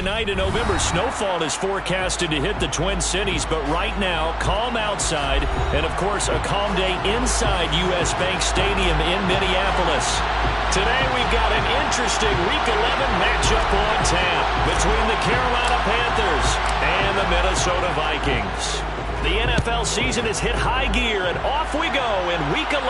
tonight in November. Snowfall is forecasted to hit the Twin Cities, but right now, calm outside, and of course, a calm day inside U.S. Bank Stadium in Minneapolis. Today, we've got an interesting Week 11 matchup on tap between the Carolina Panthers and the Minnesota Vikings. The NFL season has hit high gear, and off we go in Week 11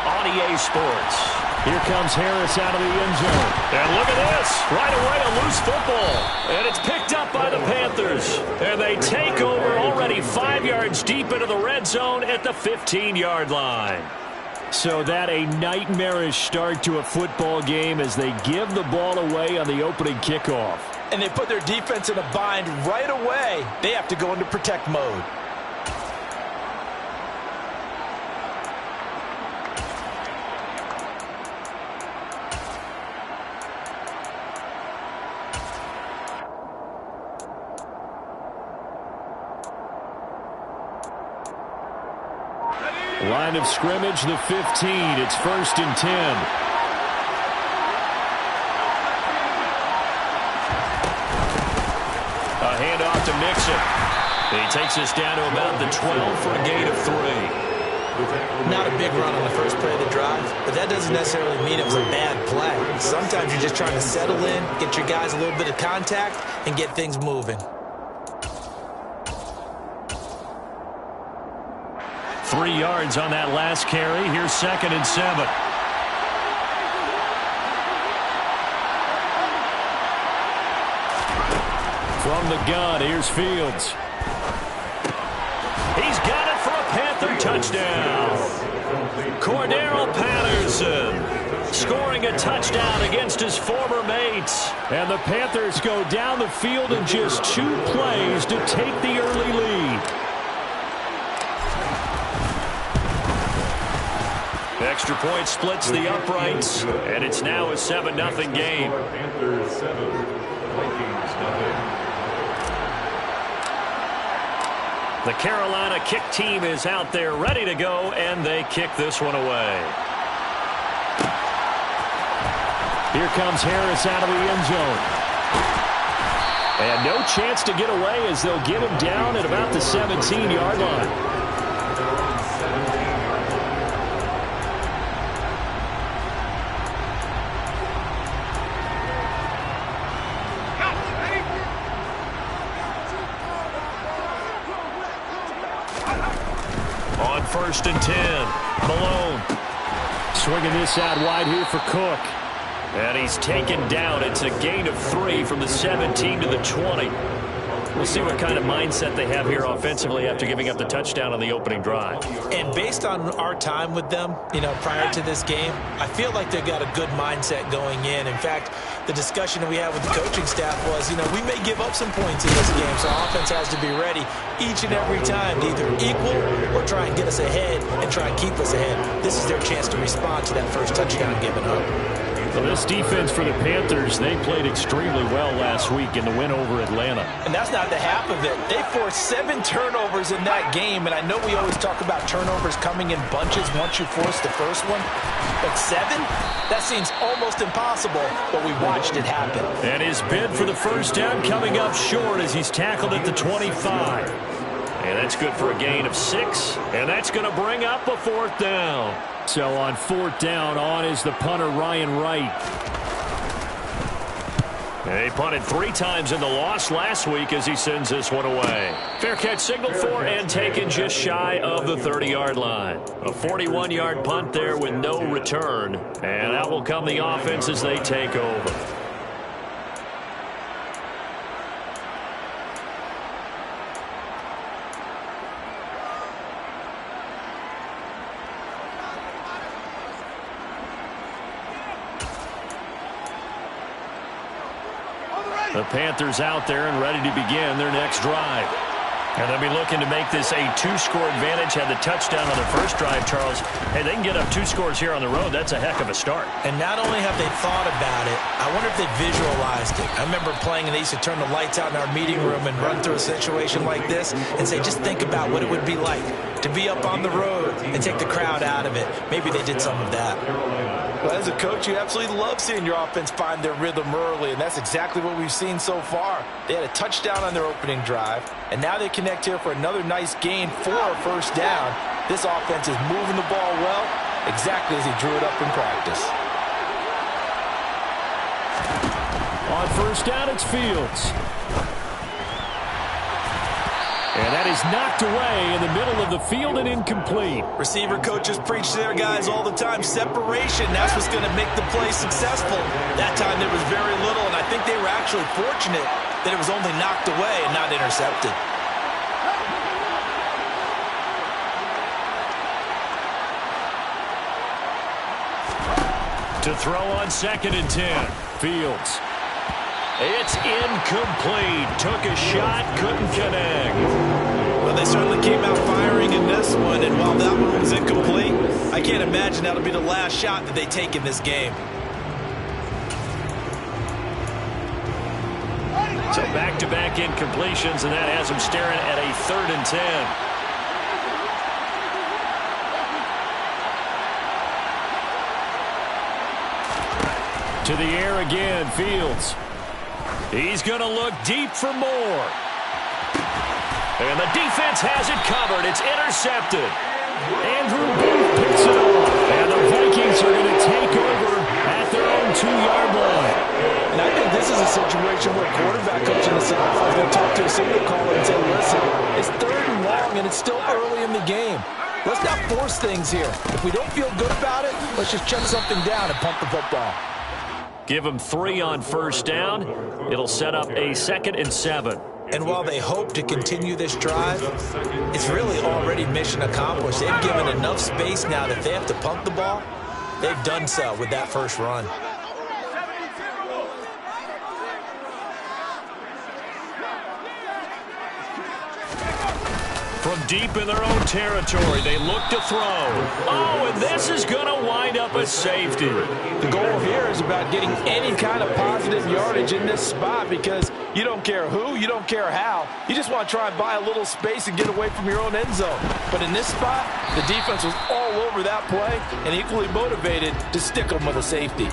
on EA Sports. Here comes Harris out of the end zone. And look at this. Right away, a loose football. And it's picked up by the Panthers. And they take over already 5 yards deep into the red zone at the 15-yard line. So that a nightmarish start to a football game as they give the ball away on the opening kickoff. And they put their defense in a bind right away. They have to go into protect mode. Line of scrimmage, the 15. It's 1st and 10. A handoff to Mixon. He takes us down to about the 12 for a gain of 3. Not a big run on the first play of the drive, but that doesn't necessarily mean it was a bad play. Sometimes you're just trying to settle in, get your guys a little bit of contact, and get things moving. 3 yards on that last carry. Here's 2nd and 7. From the gun, here's Fields. He's got it for a Panther touchdown. Cordero Patterson scoring a touchdown against his former mates. And the Panthers go down the field in just 2 plays to take the early lead. Extra point splits the uprights, and it's now a 7-0 game. Panthers 7, Vikings 0. The Carolina kick team is out there ready to go, and they kick this one away. Here comes Harris out of the end zone. And no chance to get away as they'll get him down at about the 17-yard line. On 1st and 10, Malone. Swinging this out wide here for Cook. And he's taken down. It's a gain of 3 from the 17 to the 20. We'll see what kind of mindset they have here offensively after giving up the touchdown on the opening drive. And based on our time with them, prior to this game, I feel like they've got a good mindset going in. In fact, the discussion that we had with the coaching staff was, we may give up some points in this game, so our offense has to be ready each and every time to either equal or try and get us ahead and try and keep us ahead. This is their chance to respond to that first touchdown given up. Well, this defense for the Panthers, they played extremely well last week in the win over Atlanta. And that's not the half of it. They forced 7 turnovers in that game, and I know we always talk about turnovers coming in bunches once you force the first one, but 7? That seems almost impossible, but we watched it happen. And his bid for the first down coming up short as he's tackled at the 25. And that's good for a gain of 6, and that's going to bring up a 4th down. So on 4th down, on is the punter, Ryan Wright. They punted 3 times in the loss last week as he sends this one away. Fair catch signaled for and taken just shy of the 30-yard line. A 41-yard punt there with no return. And out will come the offense as they take over. The Panthers out there and ready to begin their next drive. And they'll be looking to make this a two-score advantage. Had the touchdown on their first drive, Charles. Hey, they can get up 2 scores here on the road. That's a heck of a start. And not only have they thought about it, I wonder if they visualized it. I remember playing, and they used to turn the lights out in our meeting room and run through a situation like this and say, just think about what it would be like to be up on the road and take the crowd out of it. Maybe they did some of that. Well, as a coach, you absolutely love seeing your offense find their rhythm early, and that's exactly what we've seen so far. They had a touchdown on their opening drive, and now they connect here for another nice gain for a first down. This offense is moving the ball well, exactly as he drew it up in practice. On first down, it's Fields. And that is knocked away in the middle of the field and incomplete. Receiver coaches preach to their guys all the time. Separation, that's what's going to make the play successful. That time there was very little, and I think they were actually fortunate that it was only knocked away and not intercepted. To throw on 2nd and 10. Fields. It's incomplete. Took a shot, couldn't connect. Well, they certainly came out firing in this one, and while that one was incomplete, I can't imagine that'll be the last shot that they take in this game. So back-to-back incompletions, and that has them staring at a 3rd and 10. To the air again, Fields. He's going to look deep for more. And the defense has it covered. It's intercepted. Andrew Booth picks it up. And the Vikings are going to take over at their own 2-yard line. And I think this is a situation where quarterback coach on the sideline is going to talk to a signal caller and say, listen, it's 3rd and long, and it's still early in the game. Let's not force things here. If we don't feel good about it, let's just check something down and pump the football. Give them 3 on first down. It'll set up a 2nd and 7. And while they hope to continue this drive, it's really already mission accomplished. They've given enough space now that they have to pump the ball. They've done so with that first run. From deep in their own territory, they look to throw. Oh, and this is going to wind up a safety. The goal here is about getting any kind of positive yardage in this spot because you don't care who, you don't care how. You just want to try and buy a little space and get away from your own end zone. But in this spot, the defense was all over that play and equally motivated to stick them with a safety.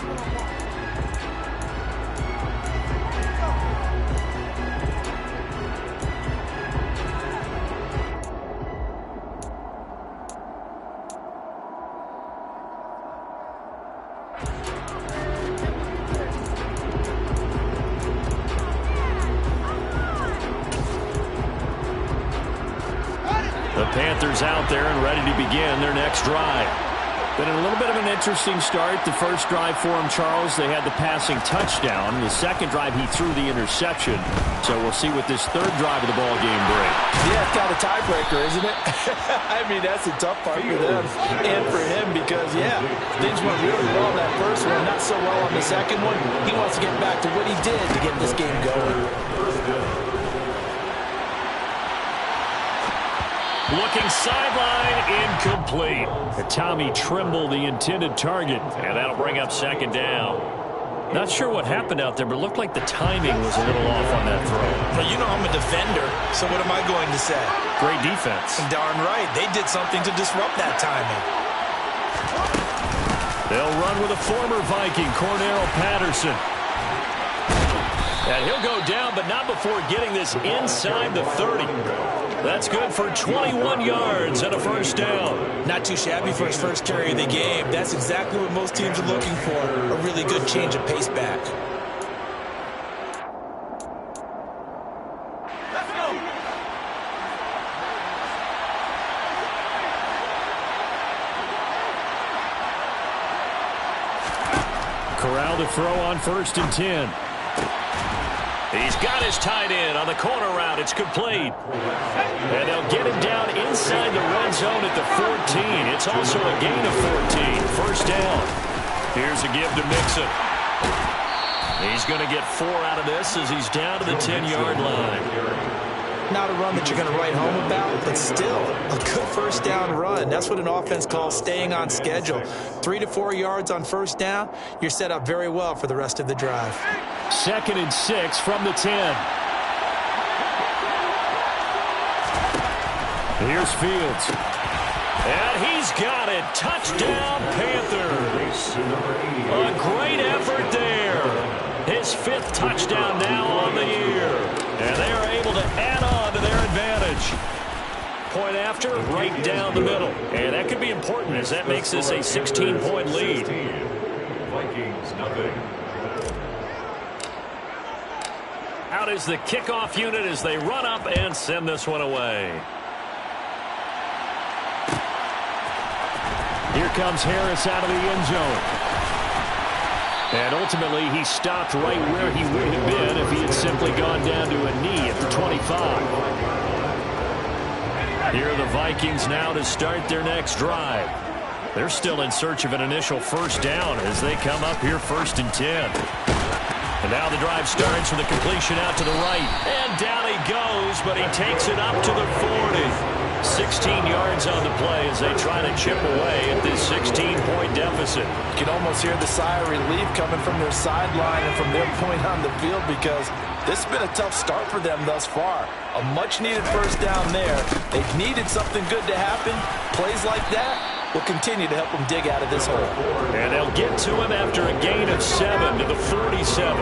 The Panthers out there and ready to begin their next drive. Been a little bit of an interesting start. The first drive for him, Charles, they had the passing touchdown. The second drive, he threw the interception. So we'll see what this 3rd drive of the ball game brings. Yeah, it's got a tiebreaker, isn't it? I mean, that's a tough part for them and for him because, yeah, things went really well in that first one, not so well on the second one. He wants to get back to what he did to get this game going. Looking sideline, incomplete. And Tommy Trimble, the intended target. And that'll bring up 2nd down. Not sure what happened out there, but it looked like the timing was a little off on that throw. Well, you know I'm a defender, so what am I going to say? Great defense. Darn right. They did something to disrupt that timing. They'll run with a former Viking, Cornell Patterson. And he'll go down, but not before getting this inside the 30. That's good for 21 yards and a first down. Not too shabby for his first carry of the game. That's exactly what most teams are looking for, a really good change of pace back. Let's go. Corral to throw on 1st and 10. He's got his tight end on the corner route. It's complete. And they'll get him down inside the red zone at the 14. It's also a gain of 14. First down. Here's a give to Mixon. He's going to get 4 out of this as he's down to the 10-yard line. Not a run that you're going to write home about, but still a good first down run. That's what an offense calls staying on schedule. 3 to 4 yards on first down, you're set up very well for the rest of the drive. 2nd and 6 from the 10. Here's Fields. And he's got it. Touchdown, Panthers. A great effort there. His 5th touchdown now on the year. And they are able to add on to their advantage. Point after, right down the middle. And that could be important as that makes this a 16-point lead. Vikings, nothing. Out is the kickoff unit as they run up and send this one away. Here comes Harris out of the end zone. And ultimately, he stopped right where he would have been if he had simply gone down to a knee at the 25. Here are the Vikings now to start their next drive. They're still in search of an initial first down as they come up here 1st and 10. And now the drive starts with a completion out to the right. And down he goes, but he takes it up to the 40. 16 yards on the play as they try to chip away at this 16-point deficit. You can almost hear the sigh of relief coming from their sideline and from their point on the field because this has been a tough start for them thus far. A much-needed first down there. They've needed something good to happen. Plays like that will continue to help them dig out of this hole. And they'll get to him after a gain of 7 to the 47. A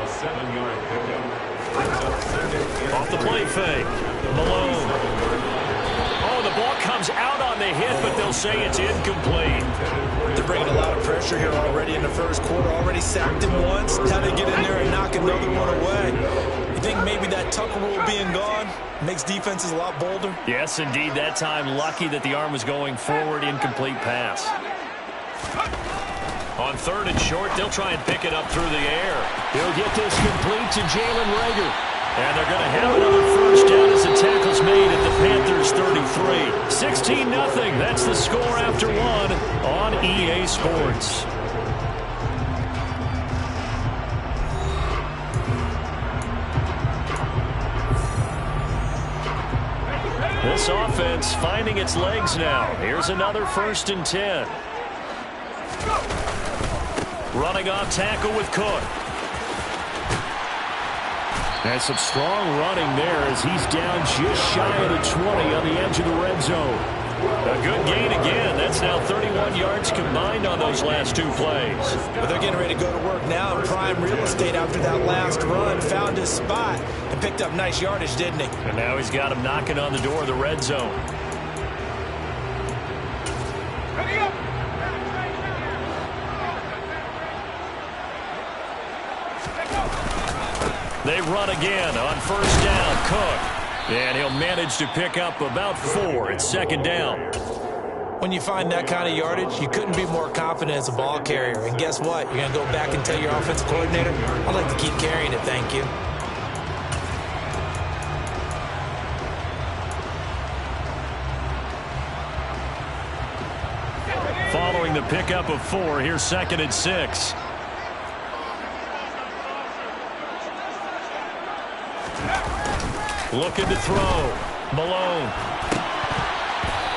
7-yard pickup. Off the play fake. Malone. Oh, the ball comes out on the hit, but they'll say it's incomplete. They're bringing a lot of pressure here already in the first quarter. Already sacked him once. Now they get in there and knock another one away. You think maybe that Tucker rule being gone makes defenses a lot bolder? Yes, indeed. That time, lucky that the arm was going forward. Incomplete pass. On 3rd and short, they'll try and pick it up through the air. He'll get this complete to Jalen Reagor. And they're going to have another first down as the tackle's made at the Panthers 33. 16-0. That's the score after 1 on EA Sports. This offense finding its legs now. Here's another 1st and 10. Running off tackle with Cook. And some strong running there as he's down just shy of the 20 on the edge of the red zone. A good gain again. That's now 31 yards combined on those last 2 plays. But they're getting ready to go to work now in prime real estate after that last run. Found his spot and picked up nice yardage, didn't he? And now he's got him knocking on the door of the red zone. They run again on 1st down. Cook. And he'll manage to pick up about 4 at 2nd down. When you find that kind of yardage, you couldn't be more confident as a ball carrier. And guess what? You're going to go back and tell your offensive coordinator, I'd like to keep carrying it, thank you. Following the pickup of 4, here's 2nd and 6. Looking to throw. Malone.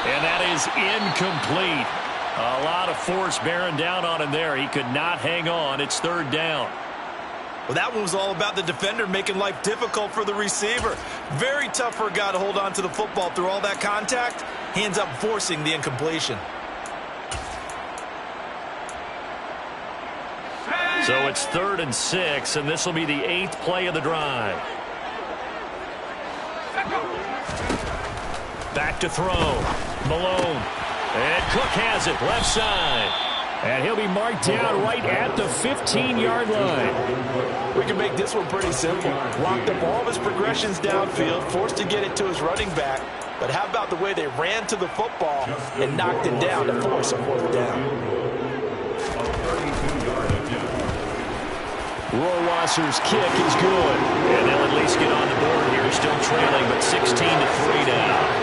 And that is incomplete. A lot of force bearing down on him there. He could not hang on. It's 3rd down. Well, that one was all about the defender making life difficult for the receiver. Very tough for a guy to hold on to the football through all that contact. He ends up forcing the incompletion. So it's 3rd and 6, and this will be the 8th play of the drive. Back to throw. Malone. And Cook has it left side. And he'll be marked down right at the 15-yard line. We can make this one pretty simple. Locked up all of his progressions downfield, forced to get it to his running back. But how about the way they ran to the football and knocked it down to force a 4th down? Rohrwasser's kick is good. And they'll at least get on the board here. Still trailing, but 16-3 now.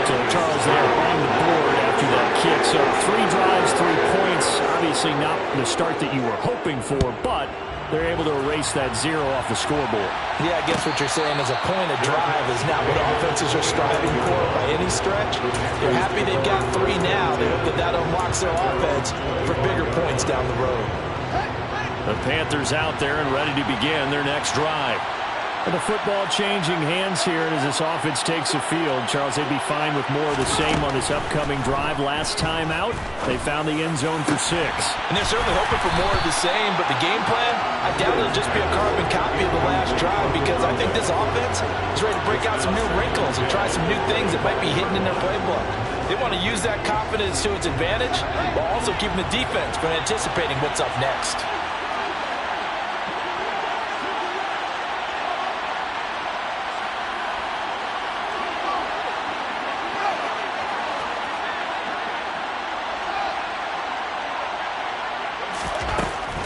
So Charles there on the board after that kick. So 3 drives, 3 points. Obviously not the start that you were hoping for, but they're able to erase that 0 off the scoreboard. Yeah, I guess what you're saying is a point of drive is not what offenses are striving for by any stretch. They're happy they've got 3 now. They hope that that unlocks their offense for bigger points down the road. The Panthers out there and ready to begin their next drive. And the football changing hands here as this offense takes the field. Charles, they'd be fine with more of the same on this upcoming drive. Last time out, they found the end zone for 6. And they're certainly hoping for more of the same, but the game plan, I doubt it'll just be a carbon copy of the last drive because I think this offense is ready to break out some new wrinkles and try some new things that might be hidden in their playbook. They want to use that confidence to its advantage while also keeping the defense from anticipating what's up next.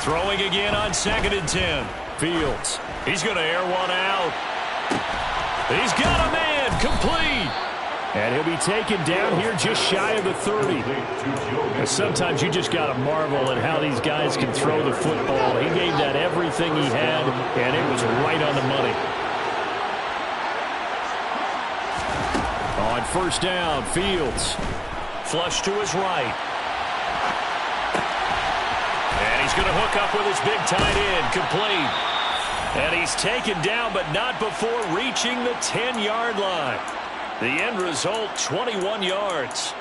Throwing again on 2nd and 10. Fields. He's going to air one out. He's got a man. Complete. And he'll be taken down here just shy of the 30. And sometimes you just got to marvel at how these guys can throw the football. He gave that everything he had, and it was right on the money. On 1st down, Fields. Flush to his right. And he's going to hook up with his big tight end. Complete. And he's taken down, but not before reaching the 10-yard line. The end result, 21 yards.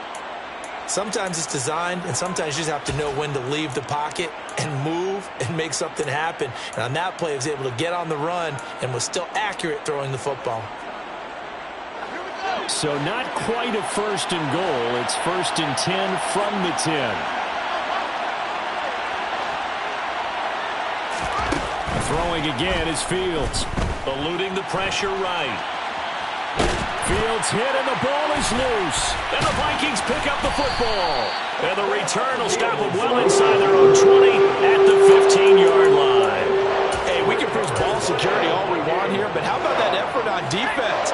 Sometimes it's designed, and sometimes you just have to know when to leave the pocket and move and make something happen. And on that play, he was able to get on the run and was still accurate throwing the football. So not quite a 1st and goal. It's 1st and 10 from the 10. Throwing again is Fields. Eluding the pressure right. Fields hit and the ball is loose. And the Vikings pick up the football. And the return will stop them well inside their own 20 at the 15-yard line. Hey, we can prove ball security all we want here, but how about that effort on defense?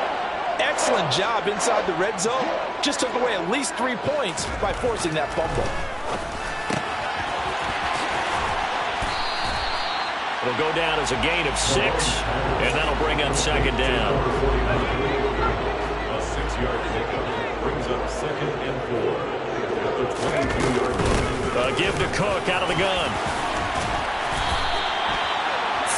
Excellent job inside the red zone. Just took away at least 3 points by forcing that fumble. It'll go down as a gain of 6, and that'll bring up 2nd down. A 6-yard pickup brings up 2nd and 4 at the 22-yard line. A give to Cook out of the gun.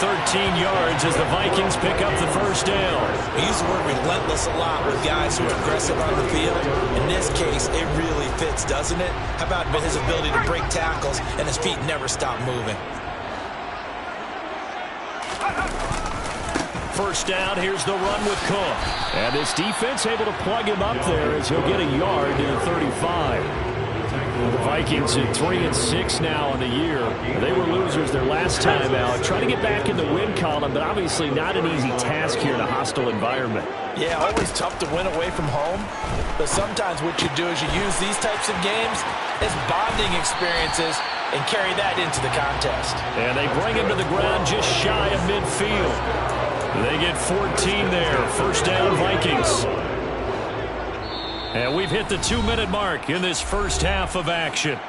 13 yards as the Vikings pick up the 1st down. We use the word relentless a lot with guys who are aggressive on the field. In this case, it really fits, doesn't it? How about his ability to break tackles and his feet never stop moving? 1st down, here's the run with Cook. And this defense able to plug him up there as he'll get a yard to the 35. The Vikings at 3-6 now in the year. They were losers their last time out. Trying to get back in the win column, but obviously not an easy task here in a hostile environment. Yeah, always tough to win away from home. But sometimes what you do is you use these types of games as bonding experiences and carry that into the contest. And they bring him to the ground just shy of midfield. They get 14 there. 1st down, Vikings. And we've hit the 2-minute mark in this first half of action.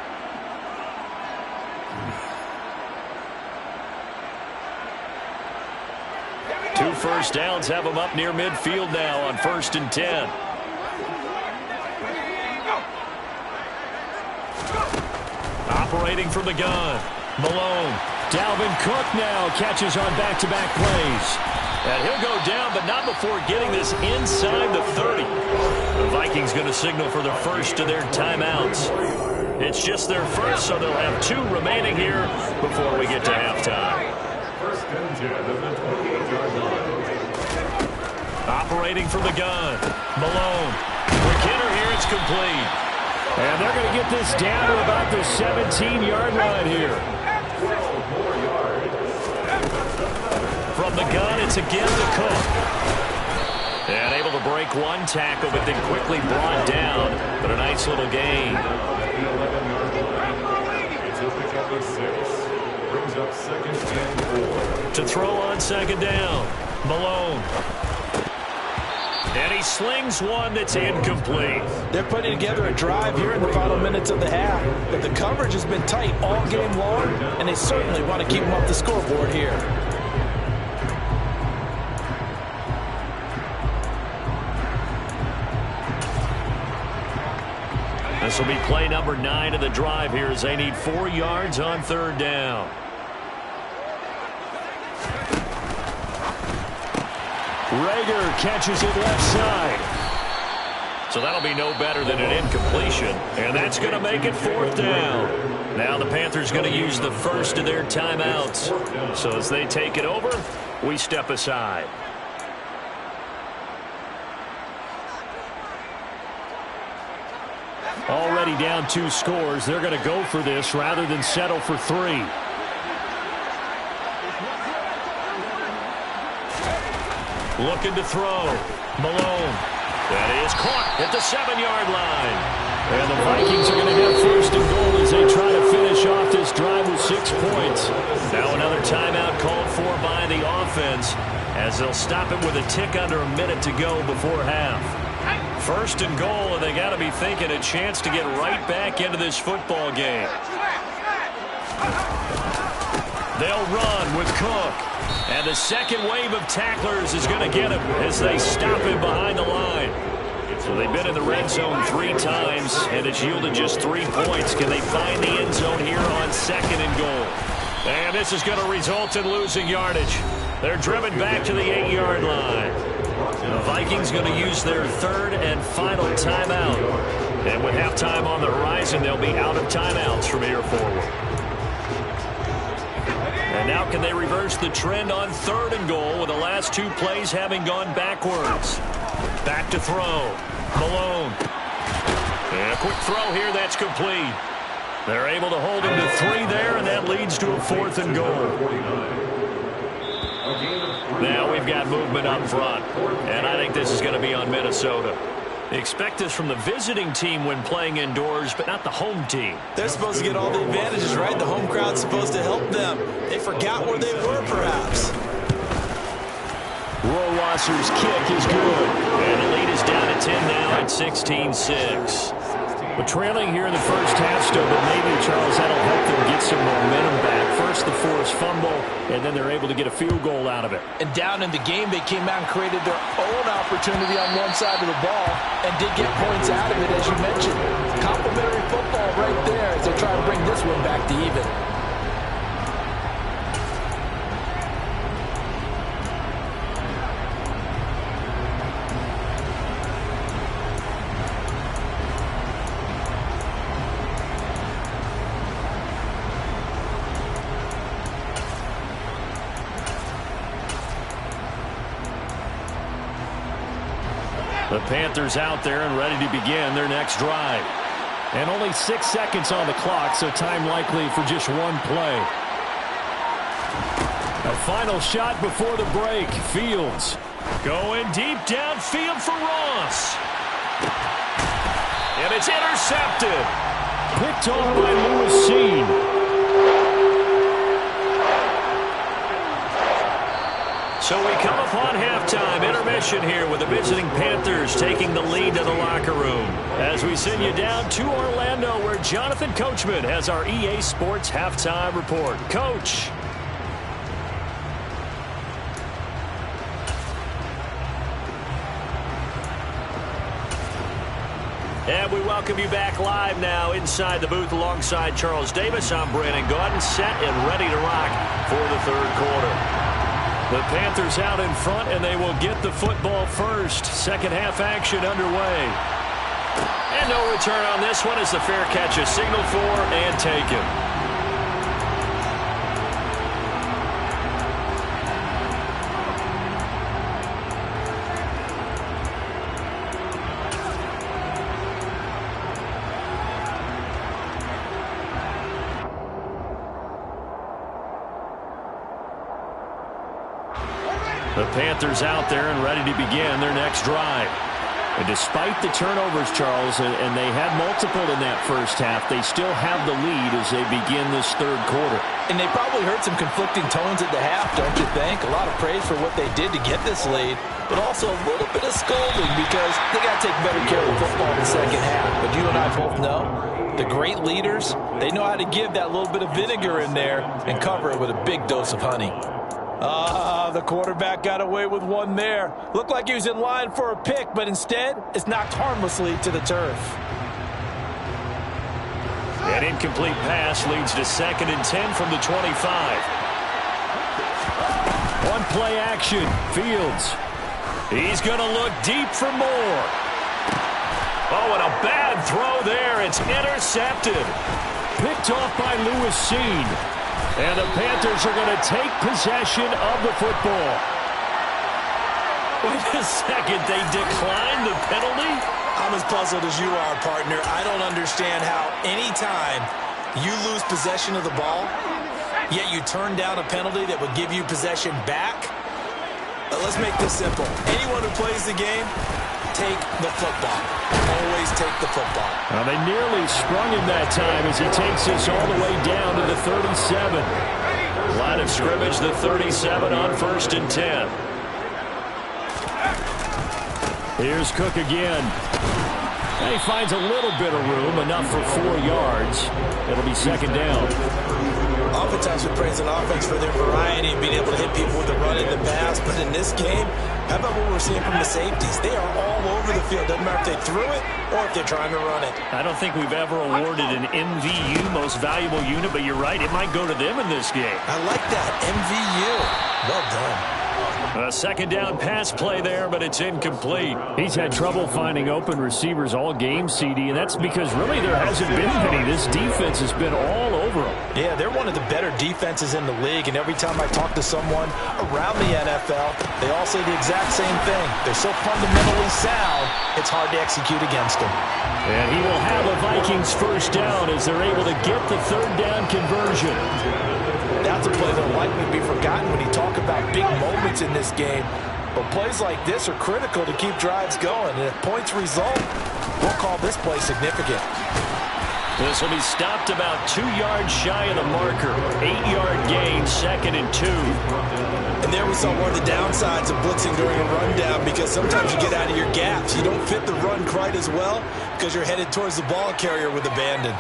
Two 1st downs have them up near midfield now on 1st and 10. Operating from the gun. Malone. Dalvin Cook now catches on back-to-back plays. And he'll go down, but not before getting this inside the 30. The Vikings going to signal for the first of their timeouts. It's just their first, so they'll have 2 remaining here before we get to halftime. 1st and 10 of the 28-yard line. Operating from the gun. Malone. Quick hitter here, it's complete. And they're going to get this down to about the 17-yard line here. 12 more yards. From the gun, it's again to Cook. And able to break one tackle, but then quickly brought down. But a nice little gain. At the 11-yard line. It's a pickup of 6. Brings up 2nd and 4. To throw on 2nd down. Malone. And he slings one that's incomplete. They're putting together a drive here in the final minutes of the half, but the coverage has been tight all game long, and they certainly want to keep them off the scoreboard here. This will be play number 9 of the drive here as they need 4 yards on third down. Rager catches it left side. So that'll be no better than an incompletion, and that's going to make it fourth down. Now the Panthers going to use the first of their timeouts. So as they take it over, we step aside. Already down 2 scores. They're going to go for this rather than settle for 3. Looking to throw. Malone. That is caught at the 7-yard line. And the Vikings are going to have first and goal as they try to finish off this drive with 6 points. Now another timeout called for by the offense as they'll stop it with a tick under a minute to go before half. First and goal, and they got to be thinking a chance to get right back into this football game. They'll run with Cook. And the second wave of tacklers is going to get him as they stop him behind the line. So they've been in the red zone 3 times, and it's yielded just 3 points. Can they find the end zone here on second and goal? And this is going to result in losing yardage. They're driven back to the 8-yard line. The Vikings going to use their third and final timeout. And with halftime on the horizon, they'll be out of timeouts from here forward. And now can they reverse the trend on third and goal with the last 2 plays having gone backwards? Back to throw. Malone. And a quick throw here that's complete. They're able to hold him to 3 there, and that leads to a 4th and goal. Now we've got movement up front, and I think this is going to be on Minnesota. They expect this from the visiting team when playing indoors, but not the home team. They're supposed to get all the advantages, right? The home crowd's supposed to help them. They forgot where they were, perhaps. Rohrwasser's kick is good. And the lead is down to 10 now at 16-6. But trailing here in the first half still, but maybe, Charles, that'll help them get some momentum back. First the forced fumble, and then they're able to get a field goal out of it. And down in the game, they came out and created their own opportunity on one side of the ball and did get points out of it, as you mentioned. Complimentary football right there as they try to bring this one back to even. The Panthers out there and ready to begin their next drive. And only 6 seconds on the clock, so time likely for just 1 play. A final shot before the break. Fields. Going deep downfield for Ross. And it's intercepted. Picked off by Lewis Seen. So we come upon halftime intermission here with the visiting Panthers taking the lead to the locker room. As we send you down to Orlando where Jonathan Coachman has our EA Sports halftime report. Coach. And we welcome you back live now inside the booth alongside Charles Davis. I'm Brandon Gaudin, set and ready to rock for the third quarter. The Panthers out in front, and they will get the football first. Second half action underway. And no return on this one as the fair catch is signaled for and taken. The Panthers out there and ready to begin their next drive. And despite the turnovers, Charles, and they had multiple in that first half, they still have the lead as they begin this third quarter. And they probably heard some conflicting tones at the half, don't you think? A lot of praise for what they did to get this lead, but also a little bit of scolding because they got to take better care of the football in the second half. But you and I both know the great leaders, they know how to give that little bit of vinegar in there and cover it with a big dose of honey. The quarterback got away with one there. Looked like he was in line for a pick, but instead, it's knocked harmlessly to the turf. An incomplete pass leads to 2nd and 10 from the 25. One play action. Fields. He's going to look deep for more. Oh, and a bad throw there. It's intercepted. Picked off by Lewis Seen. And the Panthers are going to take possession of the football. Wait a second. They declined the penalty? I'm as puzzled as you are, partner. I don't understand how any time you lose possession of the ball, yet you turn down a penalty that would give you possession back. Let's make this simple. Anyone who plays the game, take the football. Always take the football. Well, they nearly sprung him that time as he takes us all the way down to the 37. Line of scrimmage, the 37 on 1st and 10. Here's Cook again. And he finds a little bit of room, enough for 4 yards. It'll be 2nd down. Oftentimes we praise an offense for their variety and being able to hit people with the run and the pass. But in this game, how about what we're seeing from the safeties? They are all over the field. Doesn't matter if they threw it or if they're trying to run it. I don't think we've ever awarded an MVU, most valuable unit, but you're right, it might go to them in this game. I like that, MVU. Well done. A 2nd down pass play there, but it's incomplete. He's had trouble finding open receivers all game, CD, and that's because really there hasn't been many. This defense has been all over them. Yeah, they're one of the better defenses in the league, and every time I talk to someone around the NFL, they all say the exact same thing. They're so fundamentally sound, it's hard to execute against them. And he will have a Vikings 1st down as they're able to get the 3rd down conversion. That's a play that'll likely be forgotten when you talk about big moments in this game. But plays like this are critical to keep drives going. And if points result, we'll call this play significant. This will be stopped about 2 yards shy of the marker. 8-yard gain, 2nd and 2. And there we saw one of the downsides of blitzing during a rundown because sometimes you get out of your gaps. You don't fit the run quite as well because you're headed towards the ball carrier with abandon.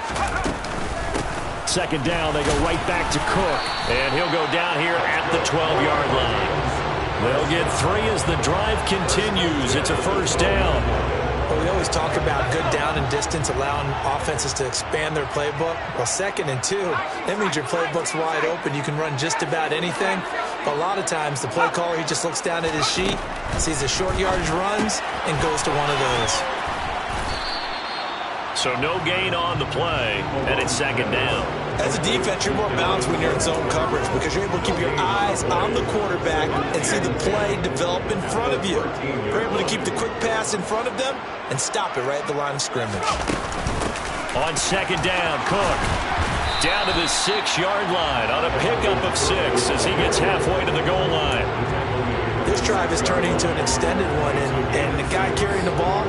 2nd down, they go right back to Cook. And he'll go down here at the 12-yard line. They'll get 3 as the drive continues. It's a 1st down. Well, we always talk about good down and distance, allowing offenses to expand their playbook. Well, 2nd and 2, that means your playbook's wide open. You can run just about anything. But a lot of times, the play caller, he just looks down at his sheet, sees the short yardage runs, and goes to one of those. So no gain on the play, and it's 2nd down. As a defense, you're more balanced when you're in zone coverage because you're able to keep your eyes on the quarterback and see the play develop in front of you. You're able to keep the quick pass in front of them and stop it right at the line of scrimmage. On 2nd down, Cook down to the 6-yard line on a pickup of 6 as he gets halfway to the goal line. This drive is turning into an extended one, and the guy carrying the ball,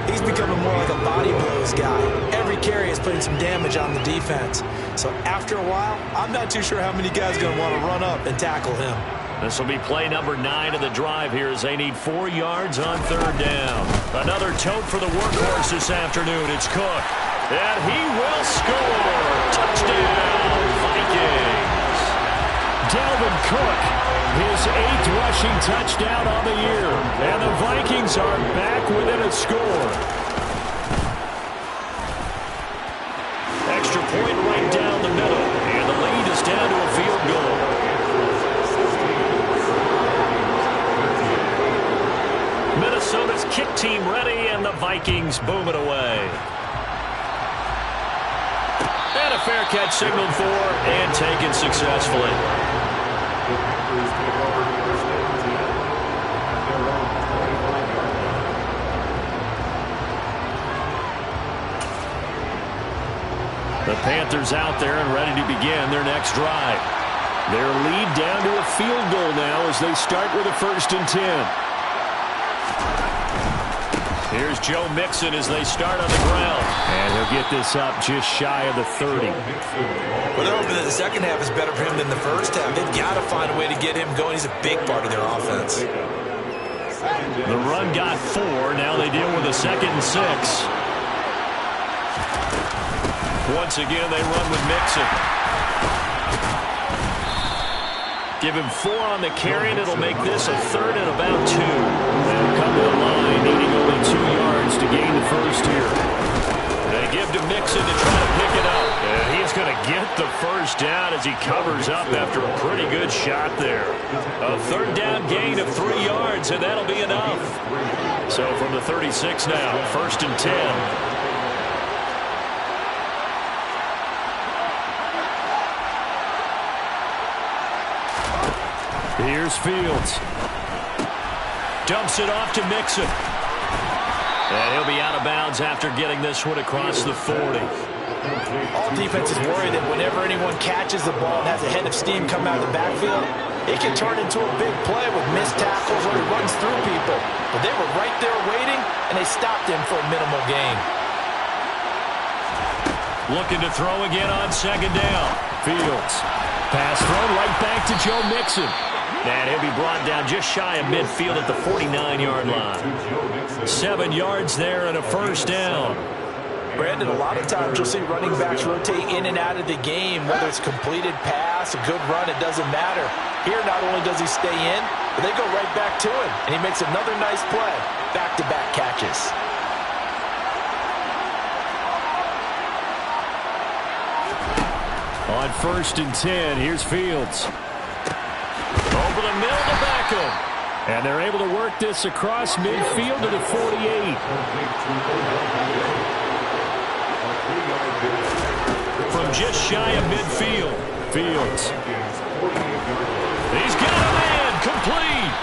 he's becoming more like a body blows guy. Every carry is putting some damage on the defense. So after a while, I'm not too sure how many guys are going to want to run up and tackle him. This will be play number 9 of the drive here as they need 4 yards on 3rd down. Another tote for the workhorse this afternoon. It's Cook. And he will score. Touchdown, Vikings. Dalvin Cook, his 8th rushing touchdown on the year. And the Vikings are back within a score. Extra point right down the middle. And the lead is down to a field goal. Minnesota's kick team ready, and the Vikings boom it away. And a fair catch signaled for and taken successfully. The Panthers out there and ready to begin their next drive. Their lead down to a field goal now as they start with a 1st and 10. Here's Joe Mixon as they start on the ground. And he'll get this up just shy of the 30. Well, they're hoping that the second half is better for him than the first half. They've got to find a way to get him going. He's a big part of their offense. The run got 4. Now they deal with a 2nd and 6. Once again, they run with Mixon. Give him 4 on the carry, and it'll make this a 3rd and about 2. They'll come to the line, needing only 2 yards to gain the first here. They give to Mixon to try to pick it up. And he's going to get the first down as he covers up after a pretty good shot there. A 3rd down gain of 3 yards, and that'll be enough. So from the 36 now, 1st and 10. Here's Fields. Dumps it off to Mixon. And he'll be out of bounds after getting this one across the 40. All defenses worry that whenever anyone catches the ball and has a head of steam come out of the backfield, it can turn into a big play with missed tackles or he runs through people. But they were right there waiting, and they stopped him for a minimal gain. Looking to throw again on 2nd down. Fields. Pass thrown right back to Joe Mixon. And he'll be brought down just shy of midfield at the 49-yard line. 7 yards there and a 1st down. Brandon, a lot of times you'll see running backs rotate in and out of the game, whether it's completed pass, a good run, it doesn't matter. Here, not only does he stay in, but they go right back to him, and he makes another nice play. Back-to-back catches. On 1st and 10, here's Fields. Over the middle to Beckham. And they're able to work this across midfield to the 48. From just shy of midfield, Fields. He's got a man, complete.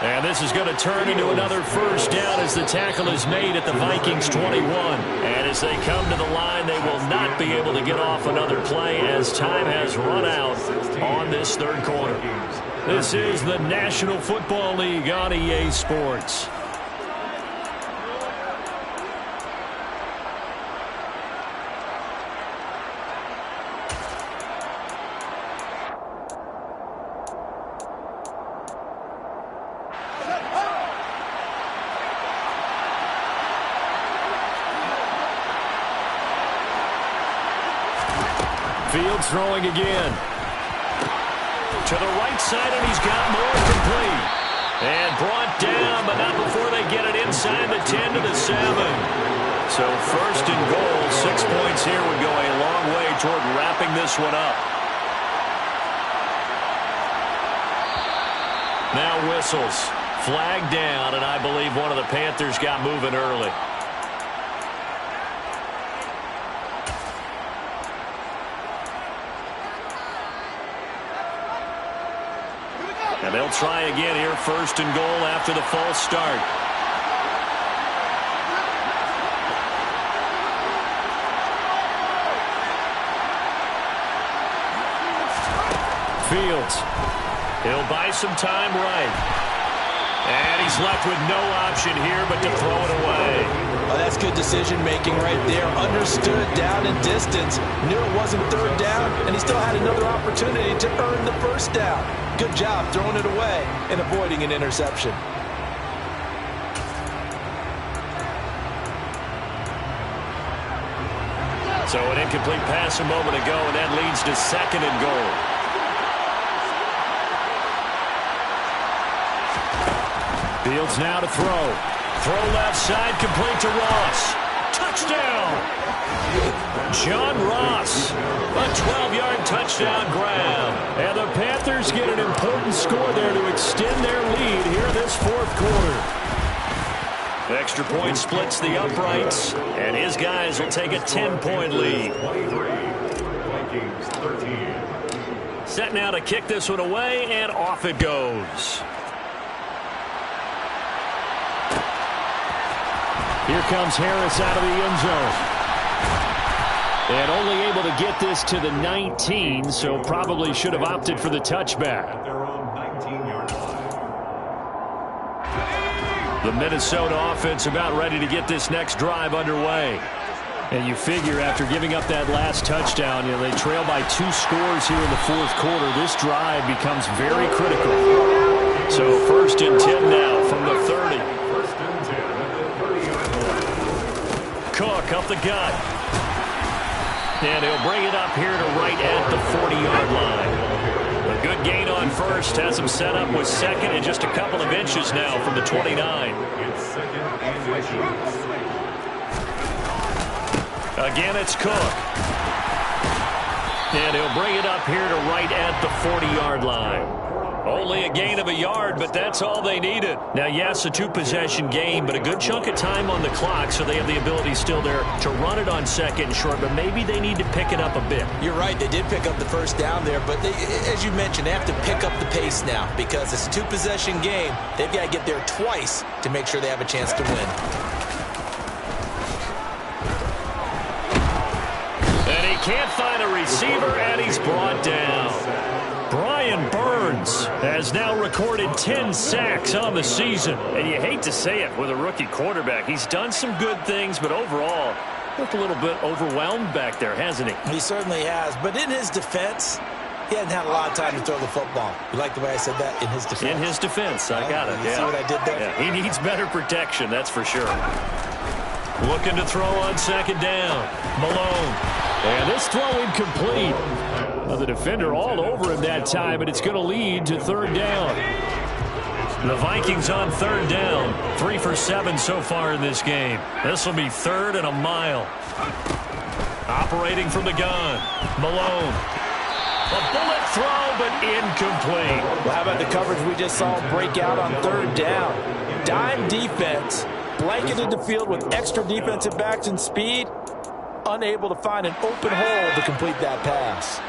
And this is going to turn into another 1st down as the tackle is made at the Vikings 21. And as they come to the line, they will not be able to get off another play as time has run out on this 3rd quarter. This is the National Football League on EA Sports. Fields throwing again. To the right side, and he's got more, complete. And brought down, but not before they get it inside the 10 to the 7. So 1st and goal, 6 points here would go a long way toward wrapping this one up. Now whistles. Flag down, and I believe one of the Panthers got moving early. And they'll try again here, 1st and goal after the false start. Fields. He'll buy some time right. And he's left with no option here but to throw it away. Oh, that's good decision-making right there. Understood down and distance. Knew it wasn't 3rd down, and he still had another opportunity to earn the 1st down. Good job throwing it away and avoiding an interception. So an incomplete pass a moment ago, and that leads to 2nd and goal. Fields now to throw. Throw left side, complete to Ross. Touchdown! John Ross. A 12-yard touchdown grab. And the Panthers get an important score there to extend their lead here in this 4th quarter. The extra point splits the uprights, and his guys will take a 10-point lead. Set now to kick this one away, and off it goes. Here comes Harris out of the end zone. And only able to get this to the 19, so probably should have opted for the touchback. At their own 19-yard line. The Minnesota offense about ready to get this next drive underway. And you figure after giving up that last touchdown, they trail by 2 scores here in the fourth quarter. This drive becomes very critical. So 1st and 10 now from the 30. Cook up the gut. And he'll bring it up here to right at the 40-yard line. A good gain on first has him set up with second and just a couple of inches now from the 29. Again, it's Cook. And he'll bring it up here to right at the 40-yard line. Only a gain of a yard, but that's all they needed. Now, yes, a 2-possession game, but a good chunk of time on the clock, so they have the ability still there to run it on 2nd and short, but maybe they need to pick it up a bit. You're right. They did pick up the first down there, but as you mentioned, they have to pick up the pace now because it's a 2-possession game. They've got to get there twice to make sure they have a chance to win. And he can't find a receiver, and he's brought down. Brian Burns has now recorded 10 sacks on the season. And you hate to say it with a rookie quarterback. He's done some good things, but overall, looked a little bit overwhelmed back there, hasn't he? He certainly has. But in his defense, he hadn't had a lot of time to throw the football. You like the way I said that? In his defense? In his defense. I got it. You see what I did there? Yeah, he needs better protection, that's for sure. Looking to throw on 2nd down. Malone. And this throw incomplete. Well, the defender all over him that time, but it's going to lead to 3rd down. The Vikings on 3rd down. 3 for 7 so far in this game. This will be 3rd and a mile. Operating from the gun. Malone. A bullet throw, but incomplete. Well, how about the coverage we just saw break out on 3rd down? Dime defense. Blanketed the field with extra defensive backs and speed. Unable to find an open hole to complete that pass.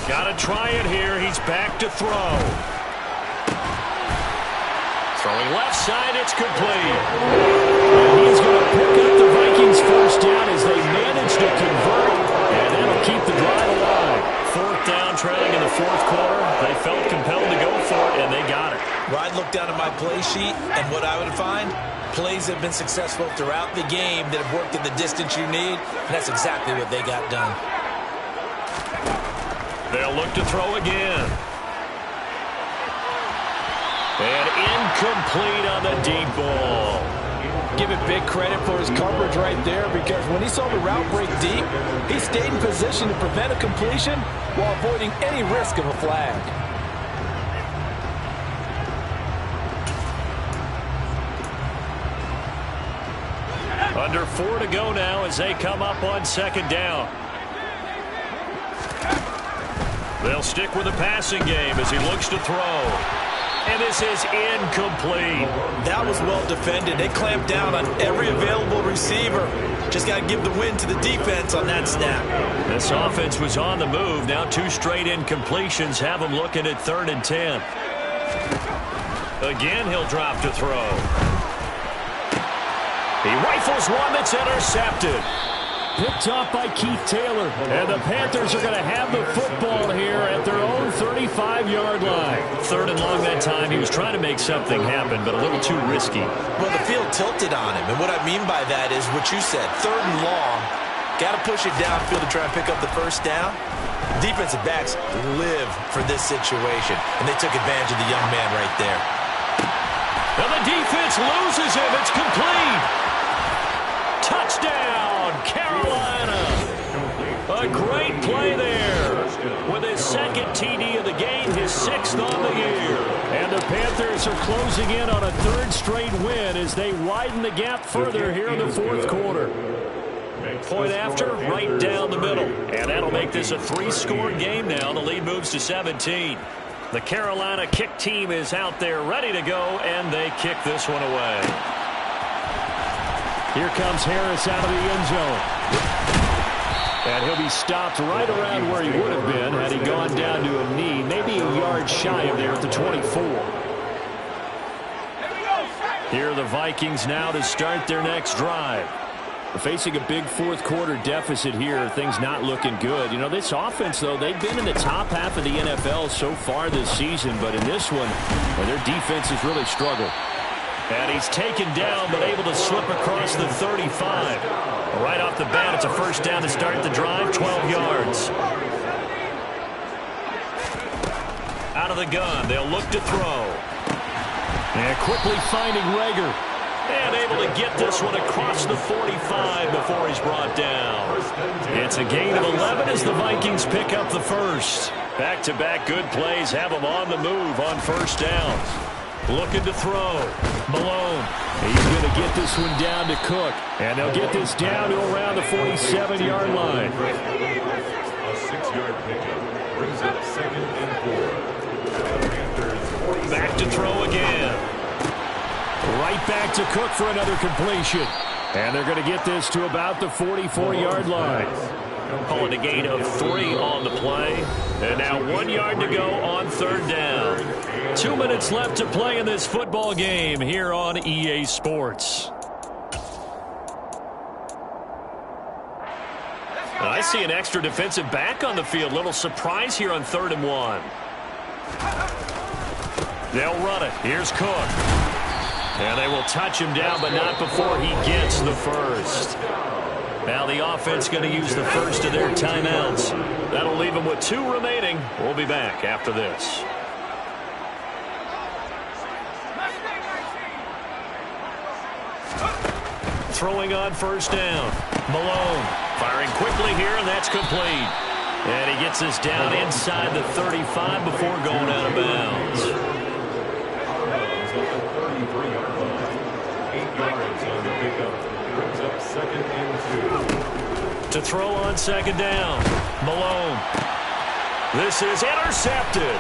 Got to try it here. He's back to throw. Throwing left side, it's complete. And he's going to pick up the Vikings' first down as they manage to convert, and that'll keep the drive alive. 4th down, trailing in the 4th quarter. They felt compelled to go for it, and they got it. Well, I'd look down at my play sheet, and what I would find, plays have been successful throughout the game that have worked in the distance you need, and that's exactly what they got done. They'll look to throw again. And incomplete on the deep ball. Give it big credit for his coverage right there because when he saw the route break deep, he stayed in position to prevent a completion while avoiding any risk of a flag. Under 4 to go now as they come up on 2nd down. They'll stick with the passing game as he looks to throw. And this is incomplete. That was well defended. They clamped down on every available receiver. Just got to give the win to the defense on that snap. This offense was on the move. Now 2 straight incompletions have them looking at 3rd and 10. Again, he'll drop to throw. He rifles one that's intercepted. Picked off by Keith Taylor. And the Panthers are going to have the football here at their own 35-yard line. 3rd and long that time. He was trying to make something happen, but a little too risky. Well, the field tilted on him. And what I mean by that is what you said. 3rd and long. Got to push it downfield to try and pick up the first down. Defensive backs live for this situation. And they took advantage of the young man right there. And the defense loses him. It's complete. Touchdown, Carolina. A great play there. With his 2nd TD of the game, his 6th on the year. And the Panthers are closing in on a 3rd straight win as they widen the gap further here in the 4th quarter. Point after, right down the middle. And that'll make this a 3-score game now. The lead moves to 17. The Carolina kick team is out there ready to go, and they kick this one away. Here comes Harris out of the end zone. And he'll be stopped right around where he would have been had he gone down to a knee, maybe a yard shy of there at the 24. Here are the Vikings now to start their next drive. Facing a big fourth-quarter deficit here, things not looking good. You know, this offense, though, they've been in the top half of the NFL so far this season, but in this one, well, their defense has really struggled. And he's taken down, but able to slip across the 35. Right off the bat, it's a first down to start the drive, 12 yards. Out of the gun, they'll look to throw. And quickly finding Rager. And able to get this one across the 45 before he's brought down. It's a gain of 11 as the Vikings pick up the first. Back-to-back good plays have them on the move on first downs. Looking to throw. Malone. He's going to get this one down to Cook. And they'll get this down to around the 47-yard line. A 6-yard pickup brings up 2nd and 4. Back to throw again. Right back to Cook for another completion. And they're going to get this to about the 44-yard line. Calling a gain of 3 on the play. And now 1 yard to go on third down. 2 minutes left to play in this football game here on EA Sports. And I see an extra defensive back on the field. Little surprise here on 3rd and 1. They'll run it. Here's Cook. And they will touch him down, but not before he gets the first. Now the offense going to use the first of their timeouts. That'll leave them with 2 remaining. We'll be back after this. Throwing on first down. Malone firing quickly here, and that's complete. And he gets this down inside the 35 before going out of bounds. 8 yards on the pickup. Brings up 2nd and 2. To throw on second down. Malone. This is intercepted.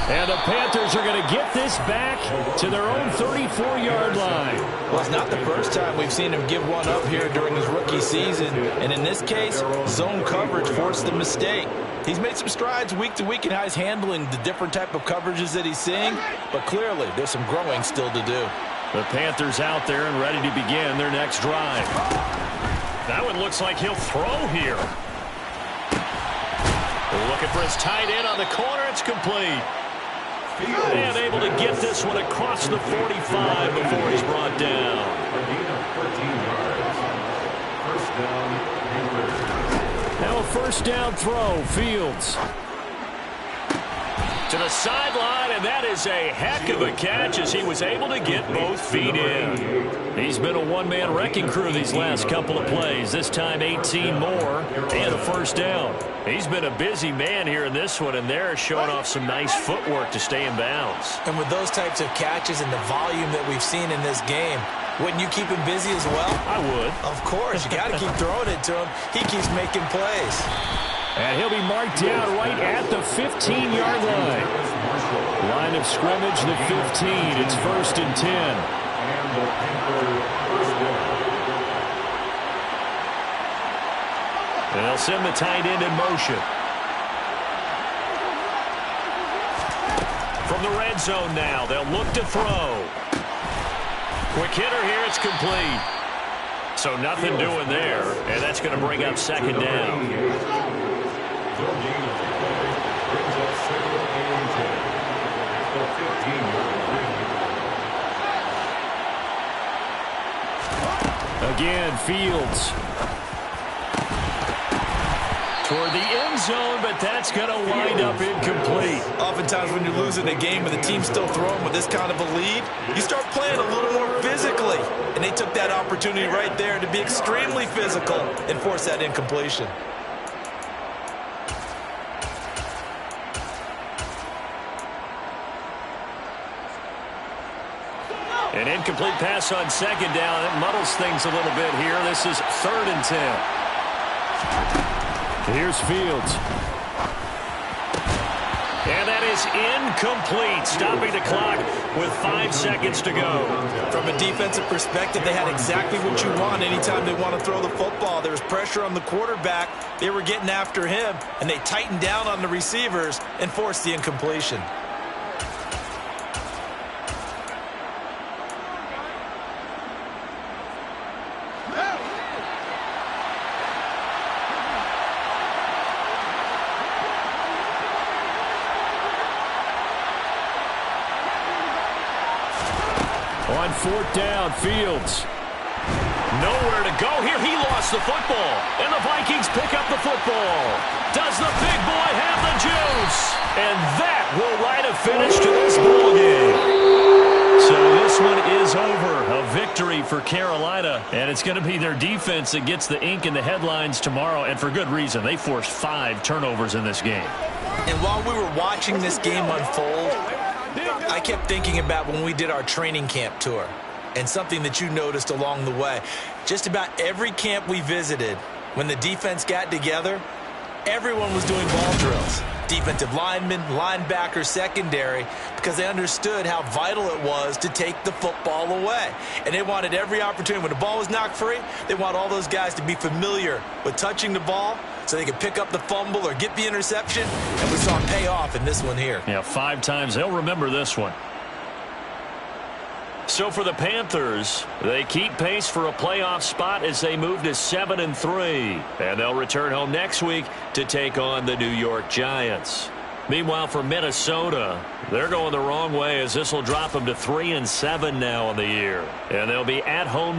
And the Panthers are going to get this back to their own 34-yard line. Well, it's not the first time we've seen him give one up here during his rookie season. And in this case, zone coverage forced the mistake. He's made some strides week to week in how he's handling the different type of coverages that he's seeing. But clearly, there's some growing still to do. The Panthers out there and ready to begin their next drive. That one looks like he'll throw here. Looking for his tight end on the corner. It's complete. And able to get this one across the 45 before he's brought down. Now a first down throw. Fields. To the sideline, and that is a heck of a catch as he was able to get both feet in. He's been a one-man wrecking crew these last couple of plays. This time 18 more and a first down. He's been a busy man here in this one, and they're showing off some nice footwork to stay in bounds. And with those types of catches and the volume that we've seen in this game, wouldn't you keep him busy as well? I would. Of course. You got to keep throwing it to him. He keeps making plays. And he'll be marked down right at the 15-yard line. Line of scrimmage, the 15. It's 1st and 10. And they'll send the tight end in motion. From the red zone now, they'll look to throw. Quick hitter here, it's complete. So nothing doing there, and that's going to bring up second down. Again, Fields. Toward the end zone, but that's going to wind up incomplete. Oftentimes when you're losing a game and the team's still throwing with this kind of a lead, you start playing a little more physically. And they took that opportunity right there to be extremely physical and force that incompletion. An incomplete pass on second down. It muddles things a little bit here. This is 3rd and 10. Here's Fields. And that is incomplete, stopping the clock with 5 seconds to go. From a defensive perspective, they had exactly what you want anytime they want to throw the football. There was pressure on the quarterback. They were getting after him, and they tightened down on the receivers and forced the incompletion. On 4th down, Fields. Nowhere to go here. He lost the football. And the Vikings pick up the football. Does the big boy have the juice? And that will write a finish to this ball game. So this one is over. A victory for Carolina. And it's going to be their defense that gets the ink in the headlines tomorrow. And for good reason. They forced 5 turnovers in this game. And while we were watching this game unfold, I kept thinking about when we did our training camp tour. And something that you noticed along the way. Just about every camp we visited, when the defense got together, everyone was doing ball drills. Defensive linemen, linebackers, secondary, because they understood how vital it was to take the football away. And they wanted every opportunity. When the ball was knocked free, they want all those guys to be familiar with touching the ball so they could pick up the fumble or get the interception. And we saw it pay off in this one here. Yeah, 5 times. They'll remember this one. So for the Panthers, they keep pace for a playoff spot as they move to 7-3. And they'll return home next week to take on the New York Giants. Meanwhile, for Minnesota, they're going the wrong way as this will drop them to 3-7 now on the year. And they'll be at home